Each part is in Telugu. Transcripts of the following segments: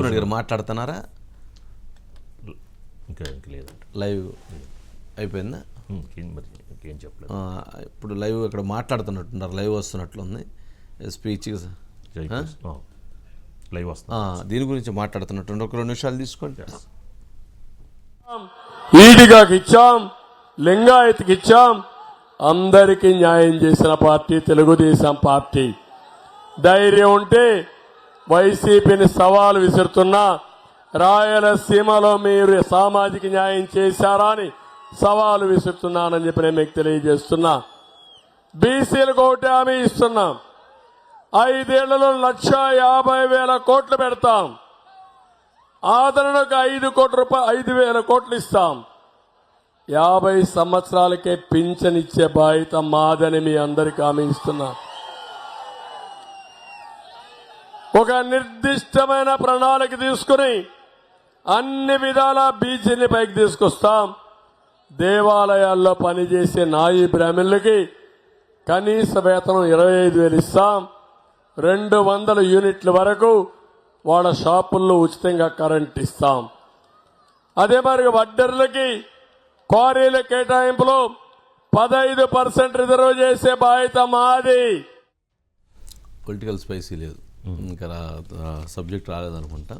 చంద్రబాబు నాయుడు గారు మాట్లాడుతున్నారా? ఇంకా లేదు, లైవ్ అయిపోయిందా? ఇంకేం చెప్పలేదు. ఇప్పుడు లైవ్ ఇక్కడ మాట్లాడుతున్నట్టున్నారు, లైవ్ వస్తున్నట్లుంది స్పీచ్ లైవ్ వస్తుంది. దీని గురించి మాట్లాడుతున్నట్టు ఒక 2 నిమిషాలు తీసుకోండి. ఈడిగాకి ఇచ్చాం, లింగాయత్కి ఇచ్చాం, అందరికీ న్యాయం చేసిన పార్టీ తెలుగుదేశం పార్టీ. ధైర్యం ఉంటే వైసీపీని సవాలు విసురుతున్నా, రాయలసీమలో మీరు సామాజిక న్యాయం చేశారా అని సవాలు విసురుతున్నానని చెప్పి నేను మీకు తెలియజేస్తున్నా. బీసీలకు ఒకటి హామీ ఇస్తున్నాం, 5 ఏళ్లలో 1,50,000 కోట్లు పెడతాం. ఆదరణకు 5,000 కోట్లు ఇస్తాం. 50 సంవత్సరాలకే పింఛన్ ఇచ్చే బాధ్యత మాదని మీ అందరికీ హామీ ఇస్తున్నా. ఒక నిర్దిష్టమైన ప్రణాళిక తీసుకుని అన్ని విధాల బీసీని పైకి తీసుకొస్తాం. దేవాలయాల్లో పనిచేసే నాయి బ్రాహ్మణులకి కనీస వేతనం 25,000 ఇస్తాం. 200 యూనిట్ల వరకు వాళ్ళ షాపుల్లో ఉచితంగా కరెంట్ ఇస్తాం. అదే మరి వడ్డర్లకి క్వారీల కేటాయింపులో 15% రిజర్వ్ చేసే బాధ్యత మాది. పొలిటికల్ స్పైసీ లేదు, ఇంకా సబ్జెక్ట్ రాలేదనుకుంటా.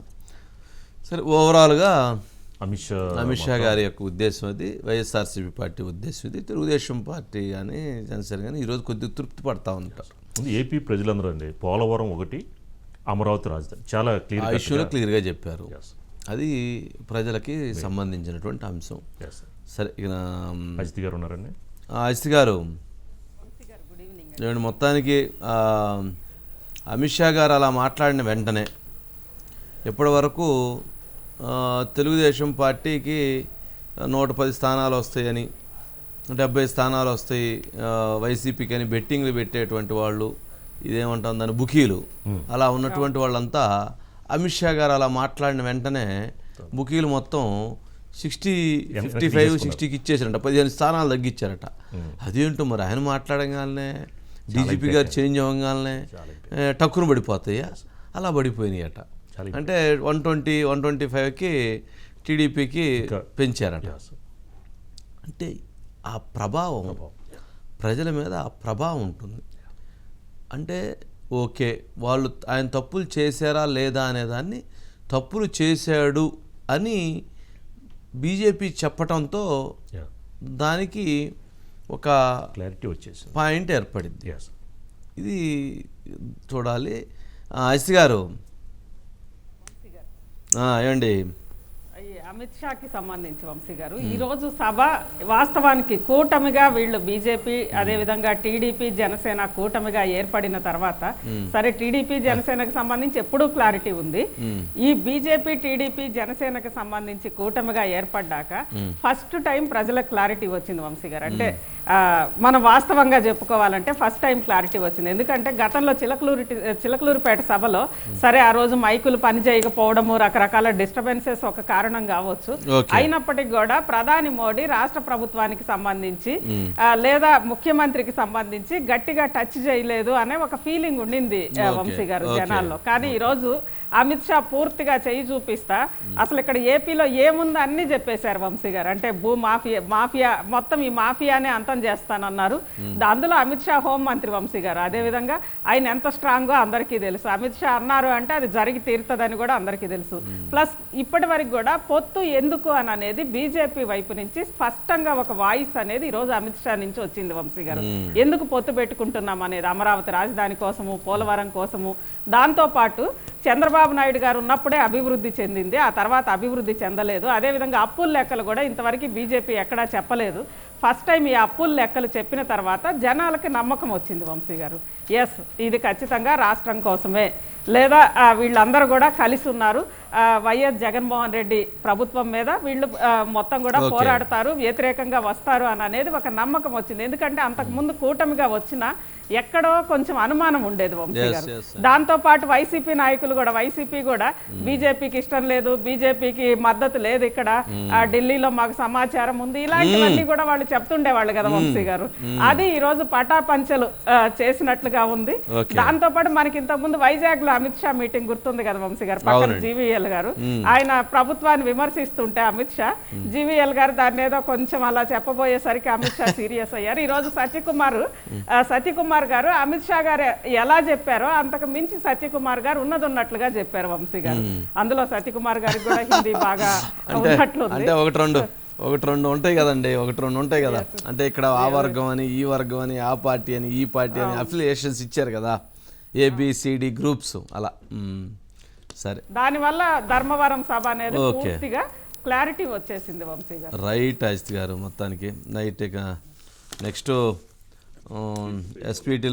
సరే, ఓవరాల్గా అమిత్ షా గారి యొక్క ఉద్దేశం అది, వైఎస్ఆర్సీపీ పార్టీ ఉద్దేశం ఇది, తెలుగుదేశం పార్టీ కానీ జనసేన కానీ ఈరోజు కొద్దిగా తృప్తి పడతా ఉంటారు. ఏపీ ప్రజలందరూ అండి, పోలవరం ఒకటి, అమరావతి రాజధాని చాలా క్లియర్గా చెప్పారు. అది ప్రజలకి సంబంధించినటువంటి అంశం. సరే, ఇక అజిత్ గారు ఉన్నారండి. అజిత్ గారు, నేను మొత్తానికి అమిత్ షా గారు అలా మాట్లాడిన వెంటనే ఇప్పటి వరకు తెలుగుదేశం పార్టీకి 110 స్థానాలు వస్తాయని, 70 స్థానాలు వస్తాయి, వైసీపీకి అని బెట్టింగ్లు పెట్టేటువంటి వాళ్ళు, ఇదేమంటాం దాని బుకీలు, అలా ఉన్నటువంటి వాళ్ళంతా అమిత్ షా గారు అలా మాట్లాడిన వెంటనే బుకీలు మొత్తం 55-60కి ఇచ్చేసారట, 15 స్థానాలు తగ్గించారట. అదేంటో మరి, ఆయన మాట్లాడగానే డీజీపీ గారు చేంజ్ అవ్వగానే టక్కును పడిపోతాయా? అలా పడిపోయినాయి అట. అంటే 120-125కి టీడీపీకి పెంచారట. అంటే ఆ ప్రభావం ప్రజల మీద ఆ ప్రభావం ఉంటుంది. అంటే ఓకే, వాళ్ళు ఆయన తప్పులు చేశారా లేదా అనేదాన్ని తప్పులు చేశాడు అని బీజేపీ చెప్పటంతో దానికి ఒక క్లారిటీ వచ్చేసి పాయింట్ ఏర్పడింది. ఇది చూడాలి. అజిత్ గారు ఏమండి, అమిత్ షాకి సంబంధించి వంశీ గారు, ఈరోజు సభ వాస్తవానికి కూటమిగా వీళ్ళు బీజేపీ అదేవిధంగా టీడీపీ జనసేన కూటమిగా ఏర్పడిన తర్వాత, సరే టీడీపీ జనసేనకు సంబంధించి ఎప్పుడూ క్లారిటీ ఉంది. ఈ బీజేపీ టీడీపీ జనసేనకు సంబంధించి కూటమిగా ఏర్పడ్డాక ఫస్ట్ టైం ప్రజలకు క్లారిటీ వచ్చింది వంశీ గారు. అంటే మనం వాస్తవంగా చెప్పుకోవాలంటే ఫస్ట్ టైం క్లారిటీ వచ్చింది. ఎందుకంటే గతంలో చిలకలూరుపేట సభలో సరే ఆ రోజు మైకులు పని చేయకపోవడము, రకరకాల డిస్టర్బెన్సెస్ ఒక కారణం కావచ్చు. అయినప్పటికీ కూడా ప్రధాని మోడీ రాష్ట్ర ప్రభుత్వానికి సంబంధించి లేదా ముఖ్యమంత్రికి సంబంధించి గట్టిగా టచ్ చేయలేదు అనే ఒక ఫీలింగ్ ఉండింది వంశీ గారు జనాల్లో. కానీ ఈరోజు అమిత్ షా పూర్తిగా చేయి చూపిస్తా అసలు ఇక్కడ ఏపీలో ఏముందో అన్ని చెప్పేశారు వంశీ గారు. అంటే భూ మాఫియా మొత్తం ఈ మాఫియానే అంతం చేస్తానన్నారు. అందులో అమిత్ షా హోంమంత్రి వంశీ గారు. అదేవిధంగా ఆయన ఎంత స్ట్రాంగో అందరికీ తెలుసు. అమిత్ షా అన్నారు అంటే అది జరిగి తీరుతుందని కూడా అందరికీ తెలుసు. ప్లస్ ఇప్పటి వరకు కూడా పొత్తు ఎందుకు అని అనేది బీజేపీ వైపు నుంచి స్పష్టంగా ఒక వాయిస్ అనేది ఈరోజు అమిత్ షా నుంచి వచ్చింది వంశీ గారు. ఎందుకు పొత్తు పెట్టుకుంటున్నాం అనేది అమరావతి రాజధాని కోసము, పోలవరం కోసము, దాంతోపాటు చంద్రబాబు నాయుడు గారు ఉన్నప్పుడే అభివృద్ధి చెందింది, ఆ తర్వాత అభివృద్ధి చెందలేదు. అదేవిధంగా అప్పుల లెక్కలు కూడా ఇంతవరకు బీజేపీ ఎక్కడా చెప్పలేదు. ఫస్ట్ టైం ఈ అప్పుల లెక్కలు చెప్పిన తర్వాత జనాలకి నమ్మకం వచ్చింది వంశీ గారు. ఎస్, ఇది ఖచ్చితంగా రాష్ట్రం కోసమే, లేదా వీళ్ళందరూ కూడా కలిసి ఉన్నారు, వైఎస్ జగన్మోహన్ రెడ్డి ప్రభుత్వం మీద వీళ్ళు మొత్తం కూడా పోరాడతారు, వ్యతిరేకంగా వస్తారు అని అనేది ఒక నమ్మకం వచ్చింది. ఎందుకంటే అంతకుముందు కూటమిగా వచ్చిన ఎక్కడో కొంచెం అనుమానం ఉండేది వంశీ Yes, గారు. yes. దాంతో పాటు వైసీపీ నాయకులు కూడా వైసీపీ కూడా బీజేపీకి ఇష్టం లేదు, బీజేపీకి మద్దతు లేదు ఇక్కడ, ఢిల్లీలో మాకు సమాచారం ఉంది, ఇలాంటివన్నీ కూడా వాళ్ళు చెప్తుండేవాళ్ళు కదా వంశీ గారు. అది ఈ రోజు పటాపంచలు చేసినట్లుగా ఉంది. Okay. దాంతో పాటు మనకి ఇంతకు ముందు వైజాగ్ లో అమిత్ షా మీటింగ్ గుర్తుంది కదా వంశీ గారు, పక్కన అవునండి. జీవీఎల్ గారు ఆయన ప్రభుత్వాన్ని విమర్శిస్తుంటే అమిత్ షా, జీవీఎల్ గారు దాన్ని ఏదో కొంచెం అలా చెప్పబోయేసరికి అమిత్ షా సీరియస్ అయ్యారు. ఈ రోజు సత్యకుమార్ గారు అమిత్ షా గారు ఎలా చెప్పారో అంతకు మించి సత్యకుమార్ గారు ఉన్నట్లుగా చెప్పారు వంశీ గారు. అందులో సత్యకుమార్ గారికి కూడా హిందీ బాగా ఉన్నట్లుంది. అంటే ఒకటి రెండు ఉంటాయి కదండి, ఒకటి రెండు ఉంటాయి కదా. అంటే ఇక్కడ ఆ వర్గం అని, ఈ వర్గం అని, ఆ పార్టీ అని, ఈ పార్టీ అని అఫిలియేషన్స్ ఇచ్చారు కదా, ఏబిసిడి గ్రూప్స్ అలా. సరే, దానివల్ల ధర్మవరం సభ అనేది Okay. పూర్తిగా క్లారిటీ వచ్చేసింది వంశీ గారు. రైట్ అజిత్ గారు. మొత్తానికి నైట్ నెక్స్ట్ ఎస్పీటీలో